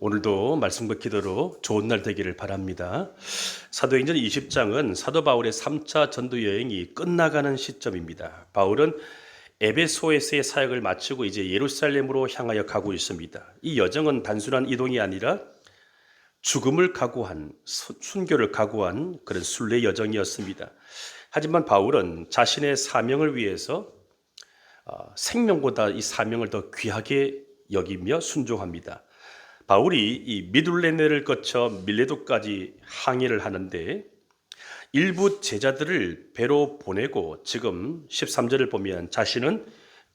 오늘도 말씀과 기도로 좋은 날 되기를 바랍니다. 사도행전 20장은 사도 바울의 3차 전도 여행이 끝나가는 시점입니다. 바울은 에베소에서의 사역을 마치고 이제 예루살렘으로 향하여 가고 있습니다. 이 여정은 단순한 이동이 아니라 죽음을 각오한, 순교를 각오한 그런 순례 여정이었습니다. 하지만 바울은 자신의 사명을 위해서 생명보다 이 사명을 더 귀하게 여기며 순종합니다. 바울이 이 미둘레네를 거쳐 밀레도까지 항해를 하는데 일부 제자들을 배로 보내고 지금 13절을 보면 자신은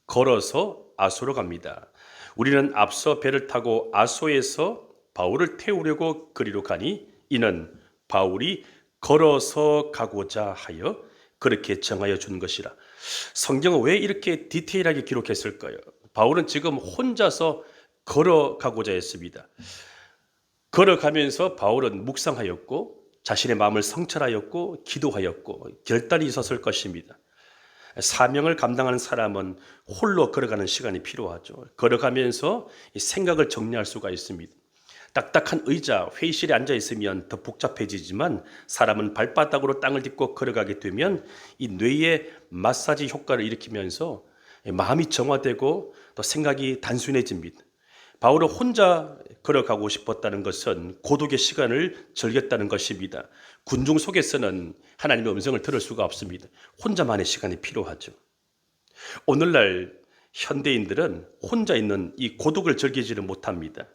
걸어서 아소로 갑니다. 우리는 앞서 배를 타고 아소에서 바울을 태우려고 그리로 가니 이는 바울이 걸어서 가고자 하여 그렇게 정하여 준 것이라. 성경은 왜 이렇게 디테일하게 기록했을까요? 바울은 지금 혼자서 걸어가고자 했습니다. 걸어가면서 바울은 묵상하였고 자신의 마음을 성찰하였고 기도하였고 결단이 있었을 것입니다. 사명을 감당하는 사람은 홀로 걸어가는 시간이 필요하죠. 걸어가면서 생각을 정리할 수가 있습니다. 딱딱한 의자, 회의실에 앉아 있으면 더 복잡해지지만 사람은 발바닥으로 땅을 딛고 걸어가게 되면 이 뇌의 마사지 효과를 일으키면서 마음이 정화되고 또 생각이 단순해집니다. 바울은 혼자 걸어가고 싶었다는 것은 고독의 시간을 즐겼다는 것입니다. 군중 속에서는 하나님의 음성을 들을 수가 없습니다. 혼자만의 시간이 필요하죠. 오늘날 현대인들은 혼자 있는 이 고독을 즐기지를 못합니다.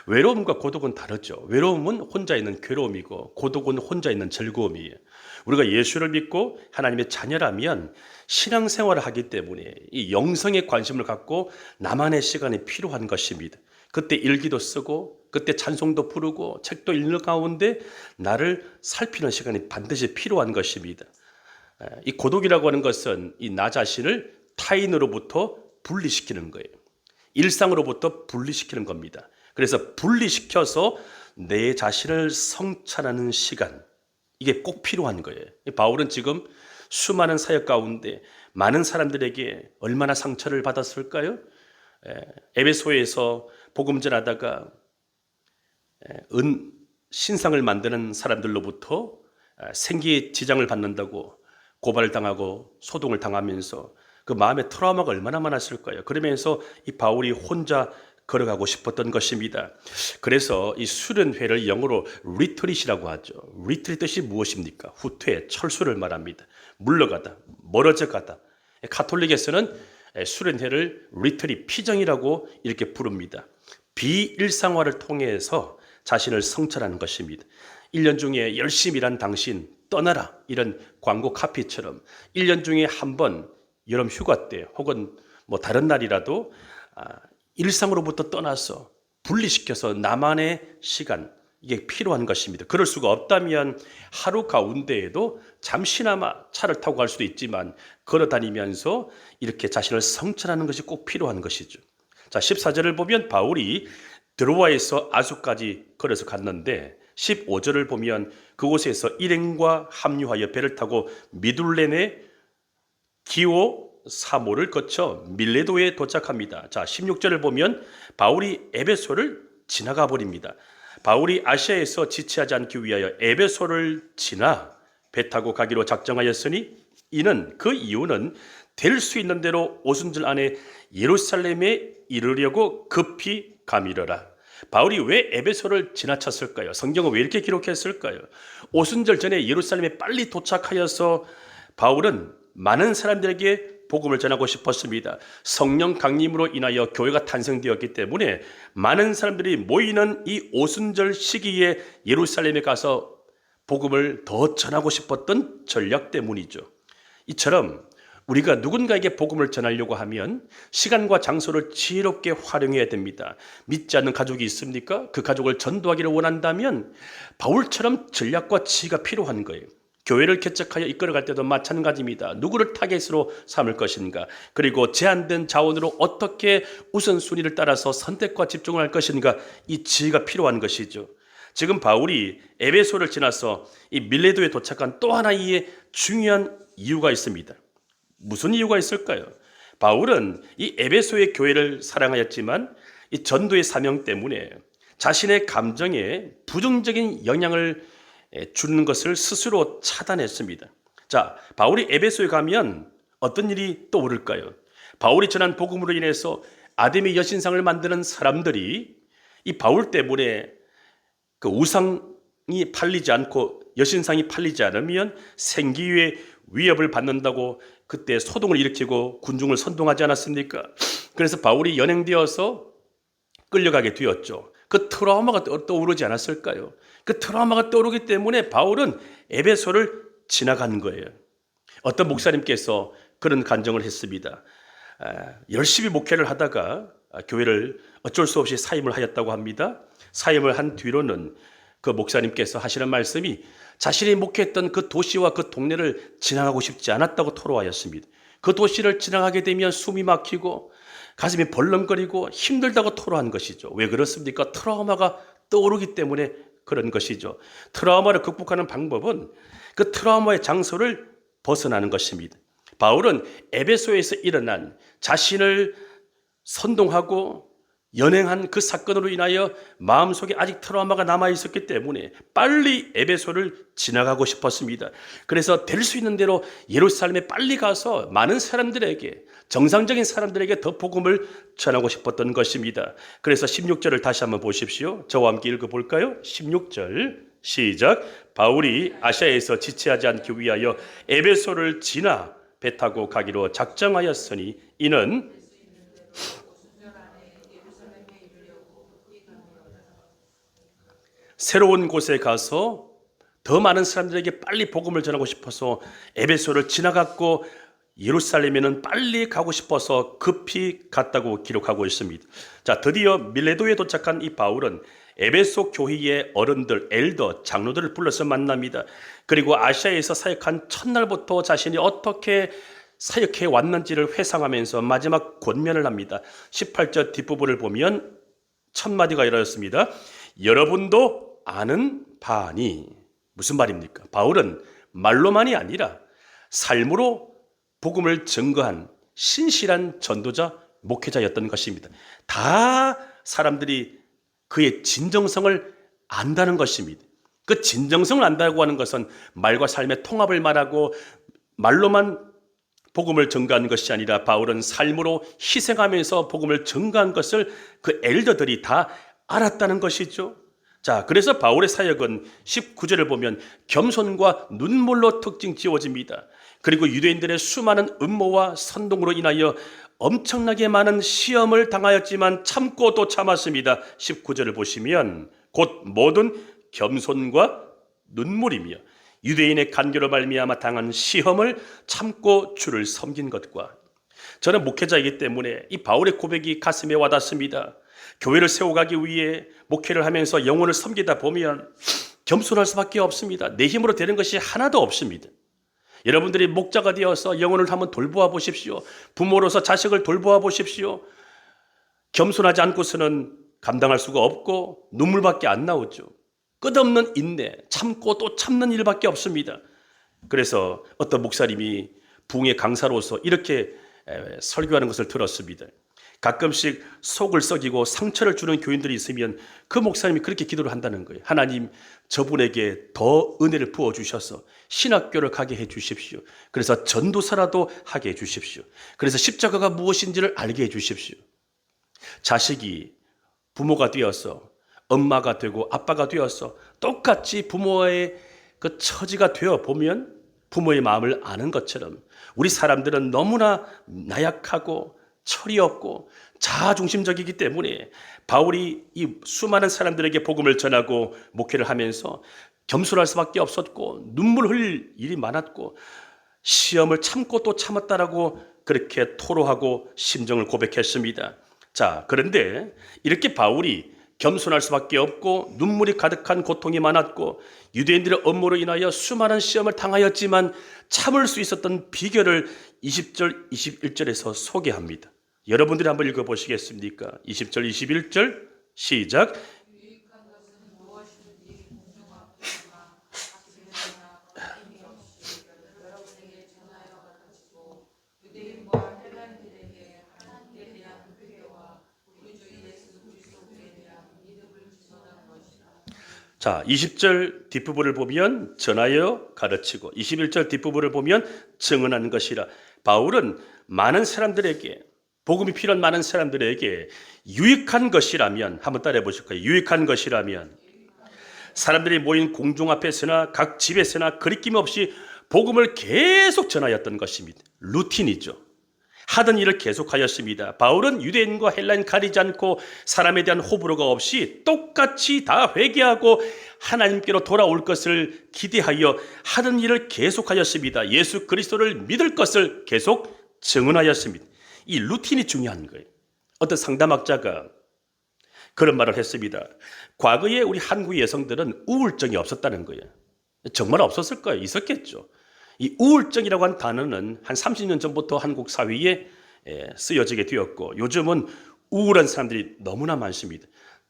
외로움과 고독은 다르죠. 외로움은 혼자 있는 괴로움이고 고독은 혼자 있는 즐거움이에요. 우리가 예수를 믿고 하나님의 자녀라면 신앙생활을 하기 때문에 이 영성에 관심을 갖고 나만의 시간이 필요한 것입니다. 그때 일기도 쓰고 그때 찬송도 부르고 책도 읽는 가운데 나를 살피는 시간이 반드시 필요한 것입니다. 이 고독이라고 하는 것은 이 나 자신을 타인으로부터 분리시키는 거예요. 일상으로부터 분리시키는 겁니다. 그래서 분리시켜서 내 자신을 성찰하는 시간, 이게 꼭 필요한 거예요. 바울은 지금 수많은 사역 가운데 많은 사람들에게 얼마나 상처를 받았을까요? 에베소에서 복음 전하다가 신상을 만드는 사람들로부터 생기에 지장을 받는다고 고발을 당하고 소동을 당하면서 그 마음의 트라우마가 얼마나 많았을까요? 그러면서 이 바울이 혼자 걸어가고 싶었던 것입니다. 그래서 이 수련회를 영어로 리트릿이라고 하죠. 리트릿 뜻이 무엇입니까? 후퇴, 철수를 말합니다. 물러가다, 멀어져 가다. 가톨릭에서는 수련회를 리트릿, 피정이라고 이렇게 부릅니다. 비일상화를 통해서 자신을 성찰하는 것입니다. 1년 중에 열심히 일한 당신 떠나라, 이런 광고 카피처럼 1년 중에 한 번 여름 휴가 때 혹은 뭐 다른 날이라도 일상으로부터 떠나서 분리시켜서 나만의 시간, 이게 필요한 것입니다. 그럴 수가 없다면 하루 가운데에도 잠시나마 차를 타고 갈 수도 있지만 걸어 다니면서 이렇게 자신을 성찰하는 것이 꼭 필요한 것이죠. 자, 14절을 보면 바울이 드로아에서 아수까지 걸어서 갔는데 15절을 보면 그곳에서 일행과 합류하여 배를 타고 미둘레네 기오 사모를 거쳐 밀레도에 도착합니다. 자, 16절을 보면 바울이 에베소를 지나가 버립니다. 바울이 아시아에서 지체하지 않기 위하여 에베소를 지나 배 타고 가기로 작정하였으니 그 이유는 될 수 있는 대로 오순절 안에 예루살렘에 이르려고 급히 가미르라. 바울이 왜 에베소를 지나쳤을까요? 성경은 왜 이렇게 기록했을까요? 오순절 전에 예루살렘에 빨리 도착하여서 바울은 많은 사람들에게 복음을 전하고 싶었습니다. 성령 강림으로 인하여 교회가 탄생되었기 때문에 많은 사람들이 모이는 이 오순절 시기에 예루살렘에 가서 복음을 더 전하고 싶었던 전략 때문이죠. 이처럼 우리가 누군가에게 복음을 전하려고 하면 시간과 장소를 지혜롭게 활용해야 됩니다. 믿지 않는 가족이 있습니까? 그 가족을 전도하기를 원한다면 바울처럼 전략과 지혜가 필요한 거예요. 교회를 개척하여 이끌어갈 때도 마찬가지입니다. 누구를 타겟으로 삼을 것인가, 그리고 제한된 자원으로 어떻게 우선순위를 따라서 선택과 집중을 할 것인가, 이 지혜가 필요한 것이죠. 지금 바울이 에베소를 지나서 이 밀레도에 도착한 또 하나의 중요한 이유가 있습니다. 무슨 이유가 있을까요? 바울은 이 에베소의 교회를 사랑하였지만 이 전도의 사명 때문에 자신의 감정에 부정적인 영향을 주는 것을 스스로 차단했습니다. 자, 바울이 에베소에 가면 어떤 일이 떠오를까요? 바울이 전한 복음으로 인해서 아담의 여신상을 만드는 사람들이 이 바울 때문에 그 우상이 팔리지 않고 여신상이 팔리지 않으면 생기의 위협을 받는다고 그때 소동을 일으키고 군중을 선동하지 않았습니까? 그래서 바울이 연행되어서 끌려가게 되었죠. 그 트라우마가 떠오르지 않았을까요? 그 트라우마가 떠오르기 때문에 바울은 에베소를 지나간 거예요. 어떤 목사님께서 그런 간증을 했습니다. 열심히 목회를 하다가 교회를 어쩔 수 없이 사임을 하였다고 합니다. 사임을 한 뒤로는 그 목사님께서 하시는 말씀이 자신이 목회했던 그 도시와 그 동네를 지나가고 싶지 않았다고 토로하였습니다. 그 도시를 지나가게 되면 숨이 막히고 가슴이 벌렁거리고 힘들다고 토로한 것이죠. 왜 그렇습니까? 트라우마가 떠오르기 때문에 그런 것이죠. 트라우마를 극복하는 방법은 그 트라우마의 장소를 벗어나는 것입니다. 바울은 에베소에서 일어난 자신을 선동하고 연행한 그 사건으로 인하여 마음속에 아직 트라우마가 남아있었기 때문에 빨리 에베소를 지나가고 싶었습니다. 그래서 될 수 있는 대로 예루살렘에 빨리 가서 많은 사람들에게, 정상적인 사람들에게 더 복음을 전하고 싶었던 것입니다. 그래서 16절을 다시 한번 보십시오. 저와 함께 읽어볼까요? 16절 시작. 바울이 아시아에서 지체하지 않기 위하여 에베소를 지나 배 타고 가기로 작정하였으니 이는 새로운 곳에 가서 더 많은 사람들에게 빨리 복음을 전하고 싶어서 에베소를 지나갔고 예루살렘에는 빨리 가고 싶어서 급히 갔다고 기록하고 있습니다. 자, 드디어 밀레도에 도착한 이 바울은 에베소 교회의 어른들, 엘더, 장로들을 불러서 만납니다. 그리고 아시아에서 사역한 첫날부터 자신이 어떻게 사역해 왔는지를 회상하면서 마지막 권면을 합니다. 18절 뒷부분을 보면 첫 마디가 이렇습니다. 여러분도 아는 바니. 무슨 말입니까? 바울은 말로만이 아니라 삶으로 복음을 증거한 신실한 전도자, 목회자였던 것입니다. 다 사람들이 그의 진정성을 안다는 것입니다. 그 진정성을 안다고 하는 것은 말과 삶의 통합을 말하고 말로만 복음을 증거한 것이 아니라 바울은 삶으로 희생하면서 복음을 증거한 것을 그 엘더들이 다 알았다는 것이죠. 자, 그래서 바울의 사역은 19절을 보면 겸손과 눈물로 특징 지어집니다. 그리고 유대인들의 수많은 음모와 선동으로 인하여 엄청나게 많은 시험을 당하였지만 참고 또 참았습니다. 19절을 보시면 곧 모든 겸손과 눈물이며 유대인의 간교로 말미암아 당한 시험을 참고 주를 섬긴 것과, 저는 목회자이기 때문에 이 바울의 고백이 가슴에 와닿습니다. 교회를 세워가기 위해 목회를 하면서 영혼을 섬기다 보면 겸손할 수밖에 없습니다. 내 힘으로 되는 것이 하나도 없습니다. 여러분들이 목자가 되어서 영혼을 한번 돌보아 보십시오. 부모로서 자식을 돌보아 보십시오. 겸손하지 않고서는 감당할 수가 없고 눈물밖에 안 나오죠. 끝없는 인내, 참고 또 참는 일밖에 없습니다. 그래서 어떤 목사님이 부흥의 강사로서 이렇게 설교하는 것을 들었습니다. 가끔씩 속을 썩이고 상처를 주는 교인들이 있으면 그 목사님이 그렇게 기도를 한다는 거예요. 하나님, 저분에게 더 은혜를 부어주셔서 신학교를 가게 해주십시오. 그래서 전도사라도 하게 해주십시오. 그래서 십자가가 무엇인지를 알게 해주십시오. 자식이 부모가 되어서, 엄마가 되고 아빠가 되어서 똑같이 부모의 그 처지가 되어 보면 부모의 마음을 아는 것처럼 우리 사람들은 너무나 나약하고 철이 없고 자아중심적이기 때문에 바울이 이 수많은 사람들에게 복음을 전하고 목회를 하면서 겸손할 수밖에 없었고 눈물 흘릴 일이 많았고 시험을 참고 또 참았다라고 그렇게 토로하고 심정을 고백했습니다. 자, 그런데 이렇게 바울이 겸손할 수밖에 없고 눈물이 가득한 고통이 많았고 유대인들의 업무로 인하여 수많은 시험을 당하였지만 참을 수 있었던 비결을 20절, 21절에서 소개합니다. 여러분들이 한번 읽어보시겠습니까? 20절, 21절 시작. 자, 20절 뒷부분을 보면 전하여 가르치고 21절 뒷부분을 보면 증언하는 것이라. 바울은 많은 사람들에게, 복음이 필요한 많은 사람들에게 유익한 것이라면, 한번 따라해 보실 거예요. 유익한 것이라면 사람들이 모인 공중 앞에서나 각 집에서나 거리낌 없이 복음을 계속 전하였던 것입니다. 루틴이죠. 하던 일을 계속하였습니다. 바울은 유대인과 헬라인 가리지 않고 사람에 대한 호불호가 없이 똑같이 다 회개하고 하나님께로 돌아올 것을 기대하여 하던 일을 계속하였습니다. 예수 그리스도를 믿을 것을 계속 증언하였습니다. 이 루틴이 중요한 거예요. 어떤 상담학자가 그런 말을 했습니다. 과거에 우리 한국 여성들은 우울증이 없었다는 거예요. 정말 없었을 거예요. 있었겠죠. 이 우울증이라고 한 단어는 한 30년 전부터 한국 사회에 쓰여지게 되었고, 요즘은 우울한 사람들이 너무나 많습니다.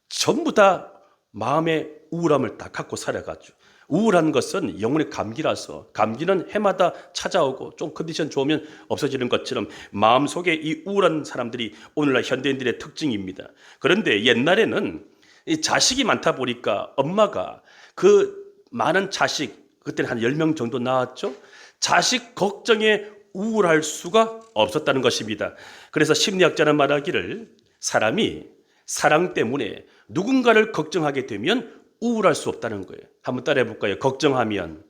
전부 다 마음의 우울함을 다 갖고 살아가죠. 우울한 것은 영혼의 감기라서, 감기는 해마다 찾아오고 좀 컨디션 좋으면 없어지는 것처럼 마음속에 이 우울한 사람들이 오늘날 현대인들의 특징입니다. 그런데 옛날에는 이 자식이 많다 보니까 엄마가 그 많은 자식, 그때는 한 10명 정도 낳았죠. 자식 걱정에 우울할 수가 없었다는 것입니다. 그래서 심리학자는 말하기를 사람이 사랑 때문에 누군가를 걱정하게 되면 우울할 수 없다는 거예요. 한번 따라해 볼까요? 걱정하면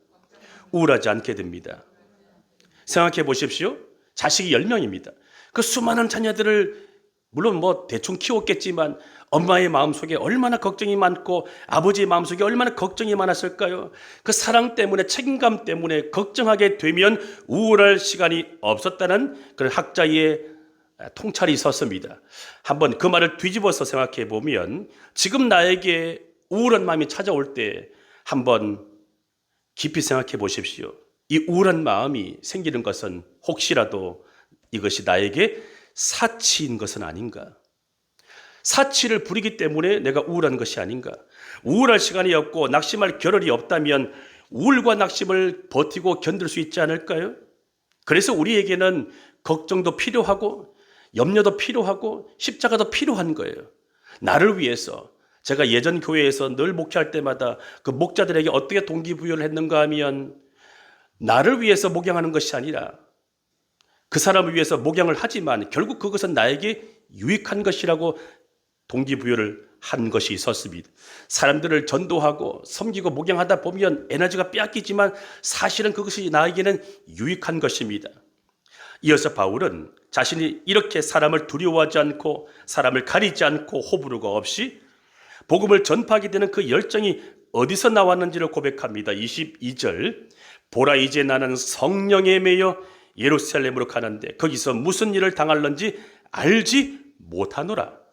우울하지 않게 됩니다. 생각해 보십시오. 자식이 10명입니다. 그 수많은 자녀들을 물론 대충 키웠겠지만 엄마의 마음속에 얼마나 걱정이 많고 아버지의 마음속에 얼마나 걱정이 많았을까요? 그 사랑 때문에, 책임감 때문에 걱정하게 되면 우울할 시간이 없었다는 그런 학자의 통찰이 있었습니다. 한번 그 말을 뒤집어서 생각해 보면 지금 나에게 우울한 마음이 찾아올 때 한번 깊이 생각해 보십시오. 이 우울한 마음이 생기는 것은 혹시라도 이것이 나에게 사치인 것은 아닌가? 사치를 부리기 때문에 내가 우울한 것이 아닌가? 우울할 시간이 없고 낙심할 겨를이 없다면 우울과 낙심을 버티고 견딜 수 있지 않을까요? 그래서 우리에게는 걱정도 필요하고 염려도 필요하고 십자가도 필요한 거예요. 나를 위해서. 제가 예전 교회에서 늘 목회할 때마다 그 목자들에게 어떻게 동기부여를 했는가 하면 나를 위해서 목양하는 것이 아니라 그 사람을 위해서 목양을 하지만 결국 그것은 나에게 유익한 것이라고 동기부여를 한 것이 있었습니다. 사람들을 전도하고 섬기고 목양하다 보면 에너지가 빼앗기지만 사실은 그것이 나에게는 유익한 것입니다. 이어서 바울은 자신이 이렇게 사람을 두려워하지 않고 사람을 가리지 않고 호불호가 없이 복음을 전파하게 되는 그 열정이 어디서 나왔는지를 고백합니다. 22절, 보라 이제 나는 성령에 매여 예루살렘으로 가는데 거기서 무슨 일을 당할는지 알지 못하노라.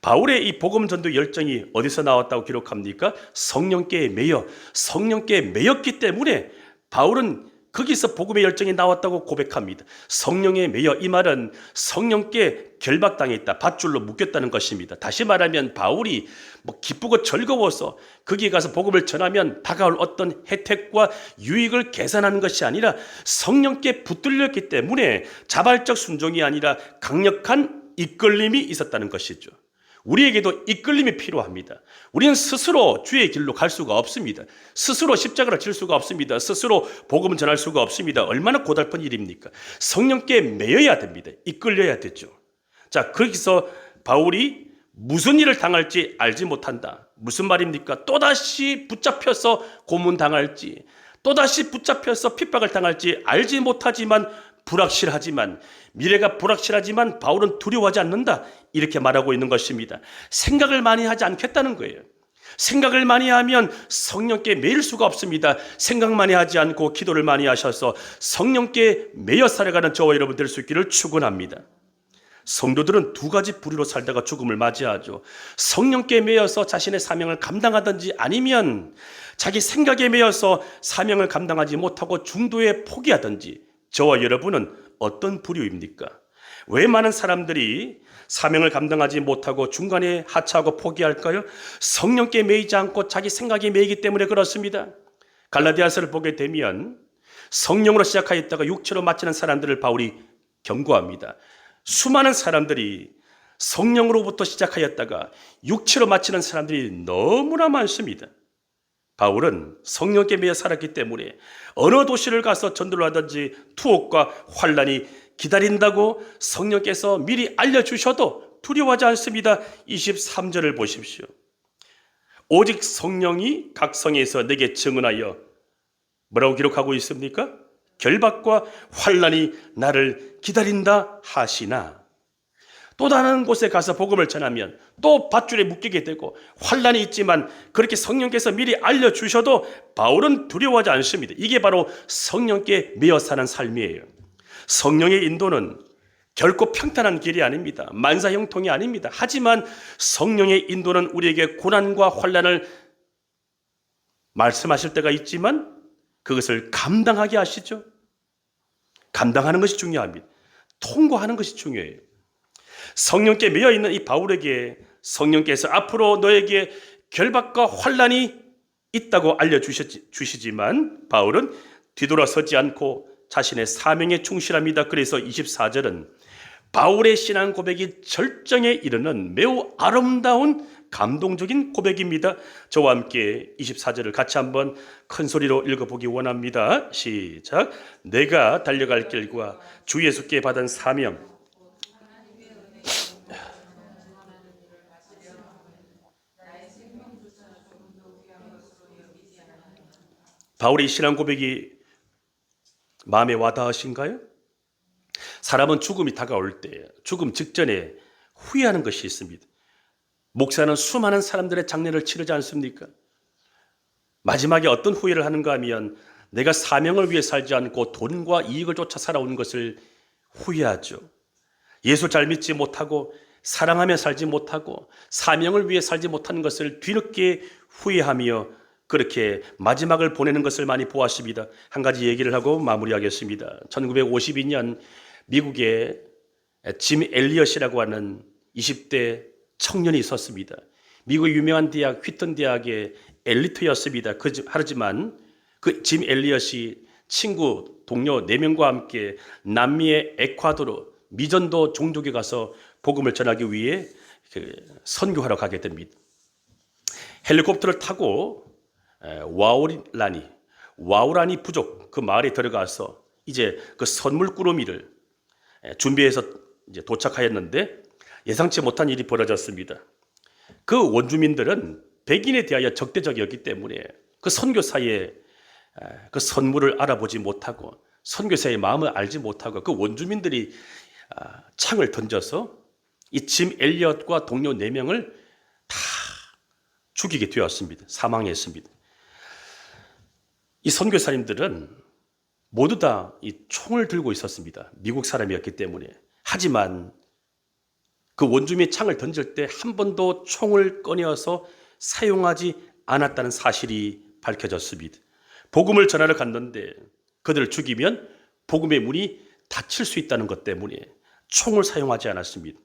바울의 이 복음 전도 열정이 어디서 나왔다고 기록합니까? 성령께 매여, 성령께 매였기 때문에 바울은 거기서 복음의 열정이 나왔다고 고백합니다. 성령에 매여, 이 말은 성령께 결박당해 있다, 밧줄로 묶였다는 것입니다. 다시 말하면 바울이 기쁘고 즐거워서 거기에 가서 복음을 전하면 다가올 어떤 혜택과 유익을 계산하는 것이 아니라 성령께 붙들렸기 때문에 자발적 순종이 아니라 강력한 이끌림이 있었다는 것이죠. 우리에게도 이끌림이 필요합니다. 우리는 스스로 주의 길로 갈 수가 없습니다. 스스로 십자가를 질 수가 없습니다. 스스로 복음을 전할 수가 없습니다. 얼마나 고달픈 일입니까? 성령께 매여야 됩니다. 이끌려야 되죠. 자, 거기서 바울이 무슨 일을 당할지 알지 못한다. 무슨 말입니까? 또다시 붙잡혀서 고문당할지, 또다시 붙잡혀서 핍박을 당할지 알지 못하지만 불확실하지만, 미래가 불확실하지만 바울은 두려워하지 않는다, 이렇게 말하고 있는 것입니다. 생각을 많이 하지 않겠다는 거예요. 생각을 많이 하면 성령께 매일 수가 없습니다. 생각 많이 하지 않고 기도를 많이 하셔서 성령께 매여 살아가는 저와 여러분 될 수 있기를 축원합니다. 성도들은 두 가지 부류로 살다가 죽음을 맞이하죠. 성령께 매여서 자신의 사명을 감당하든지, 아니면 자기 생각에 매여서 사명을 감당하지 못하고 중도에 포기하든지. 저와 여러분은 어떤 부류입니까? 왜 많은 사람들이 사명을 감당하지 못하고 중간에 하차하고 포기할까요? 성령께 매이지 않고 자기 생각에 매이기 때문에 그렇습니다. 갈라디아서를 보게 되면 성령으로 시작하였다가 육체로 마치는 사람들을 바울이 경고합니다. 수많은 사람들이 성령으로부터 시작하였다가 육체로 마치는 사람들이 너무나 많습니다. 바울은 성령께 매여 살았기 때문에 어느 도시를 가서 전도를 하든지 투옥과 환란이 기다린다고 성령께서 미리 알려주셔도 두려워하지 않습니다. 23절을 보십시오. 오직 성령이 각 성에서 내게 증언하여 뭐라고 기록하고 있습니까? 결박과 환란이 나를 기다린다 하시나. 또 다른 곳에 가서 복음을 전하면 또 밧줄에 묶이게 되고 환란이 있지만 그렇게 성령께서 미리 알려주셔도 바울은 두려워하지 않습니다. 이게 바로 성령께 매여 사는 삶이에요. 성령의 인도는 결코 평탄한 길이 아닙니다. 만사형통이 아닙니다. 하지만 성령의 인도는 우리에게 고난과 환란을 말씀하실 때가 있지만 그것을 감당하게 하시죠. 감당하는 것이 중요합니다. 통과하는 것이 중요해요. 성령께 매여 있는 이 바울에게 성령께서 앞으로 너에게 결박과 환란이 있다고 알려주시지만 바울은 뒤돌아서지 않고 자신의 사명에 충실합니다. 그래서 24절은 바울의 신앙 고백이 절정에 이르는 매우 아름다운 감동적인 고백입니다. 저와 함께 24절을 같이 한번 큰 소리로 읽어보기 원합니다. 시작. 내가 달려갈 길과 주 예수께 받은 사명, 바울의 신앙 고백이 마음에 와닿으신가요? 사람은 죽음이 다가올 때, 죽음 직전에 후회하는 것이 있습니다. 목사는 수많은 사람들의 장례를 치르지 않습니까? 마지막에 어떤 후회를 하는가 하면 내가 사명을 위해 살지 않고 돈과 이익을 쫓아 살아온 것을 후회하죠. 예수 잘 믿지 못하고 사랑하며 살지 못하고 사명을 위해 살지 못하는 것을 뒤늦게 후회하며 그렇게 마지막을 보내는 것을 많이 보았습니다. 한 가지 얘기를 하고 마무리하겠습니다. 1952년 미국에 짐 엘리엇이라고 하는 20대 청년이 있었습니다. 미국 유명한 대학 휘튼 대학의 엘리트였습니다. 하지만 그 짐 엘리엇이 친구, 동료 4명과 함께 남미의 에콰도르 미전도 종족에 가서 복음을 전하기 위해 선교하러 가게 됩니다. 헬리콥터를 타고 와우라니 부족 그 마을에 들어가서 이제 그 선물 꾸러미를 준비해서 이제 도착하였는데 예상치 못한 일이 벌어졌습니다. 그 원주민들은 백인에 대하여 적대적이었기 때문에 그 선교사의 그 선물을 알아보지 못하고 선교사의 마음을 알지 못하고 그 원주민들이 창을 던져서 이 짐 엘리엇과 동료 4명을 다 죽이게 되었습니다. 사망했습니다. 이 선교사님들은 모두 다 이 총을 들고 있었습니다. 미국 사람이었기 때문에. 하지만 그 원주민이 창을 던질 때 한 번도 총을 꺼내어서 사용하지 않았다는 사실이 밝혀졌습니다. 복음을 전하러 갔는데 그들을 죽이면 복음의 문이 닫힐 수 있다는 것 때문에 총을 사용하지 않았습니다.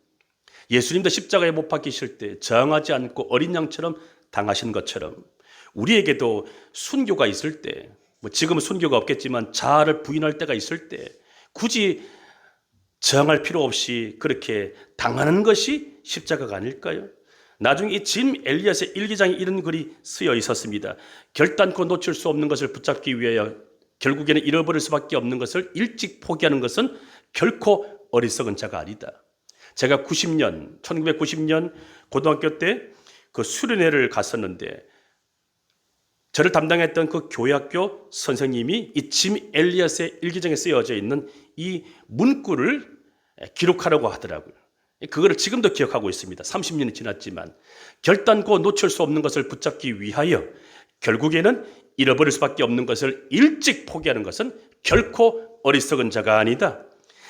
예수님도 십자가에 못 박히실 때 저항하지 않고 어린 양처럼 당하신 것처럼 우리에게도 순교가 있을 때, 지금은 순교가 없겠지만 자아를 부인할 때가 있을 때 굳이 저항할 필요 없이 그렇게 당하는 것이 십자가가 아닐까요? 나중에 이 짐 엘리엇의 일기장에 이런 글이 쓰여 있었습니다. 결단코 놓칠 수 없는 것을 붙잡기 위하여 결국에는 잃어버릴 수밖에 없는 것을 일찍 포기하는 것은 결코 어리석은 자가 아니다. 제가 1990년 고등학교 때 그 수련회를 갔었는데 저를 담당했던 그 교회학교 선생님이 이 짐 엘리엇의 일기장에 쓰여져 있는 이 문구를 기록하라고 하더라고요. 그거를 지금도 기억하고 있습니다. 30년이 지났지만 결단코 놓칠 수 없는 것을 붙잡기 위하여 결국에는 잃어버릴 수밖에 없는 것을 일찍 포기하는 것은 결코 어리석은 자가 아니다.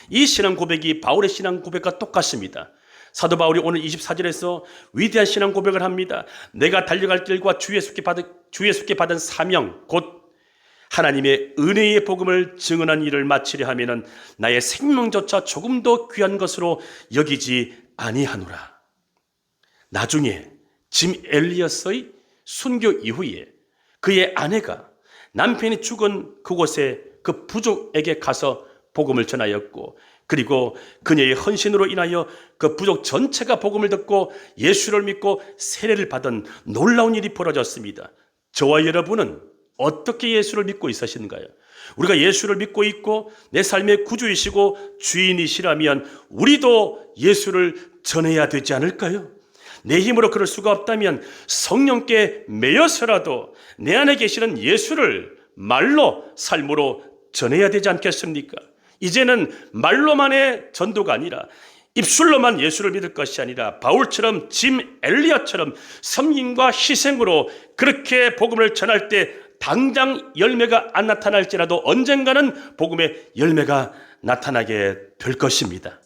이 신앙 고백이 바울의 신앙 고백과 똑같습니다. 사도 바울이 오늘 24절에서 위대한 신앙 고백을 합니다. 내가 달려갈 길과 주 예수께 받은 사명 곧 하나님의 은혜의 복음을 증언한 일을 마치려 하면은 나의 생명조차 조금 더 귀한 것으로 여기지 아니하노라. 나중에 짐 엘리엇의 순교 이후에 그의 아내가 남편이 죽은 그곳에 그 부족에게 가서 복음을 전하였고 그리고 그녀의 헌신으로 인하여 그 부족 전체가 복음을 듣고 예수를 믿고 세례를 받은 놀라운 일이 벌어졌습니다. 저와 여러분은 어떻게 예수를 믿고 있으신가요? 우리가 예수를 믿고 있고 내 삶의 구주이시고 주인이시라면 우리도 예수를 전해야 되지 않을까요? 내 힘으로 그럴 수가 없다면 성령께 매여서라도 내 안에 계시는 예수를 말로 삶으로 전해야 되지 않겠습니까? 이제는 말로만의 전도가 아니라 입술로만 예수를 믿을 것이 아니라 바울처럼 짐 엘리야처럼 섬김과 희생으로 그렇게 복음을 전할 때 당장 열매가 안 나타날지라도 언젠가는 복음의 열매가 나타나게 될 것입니다.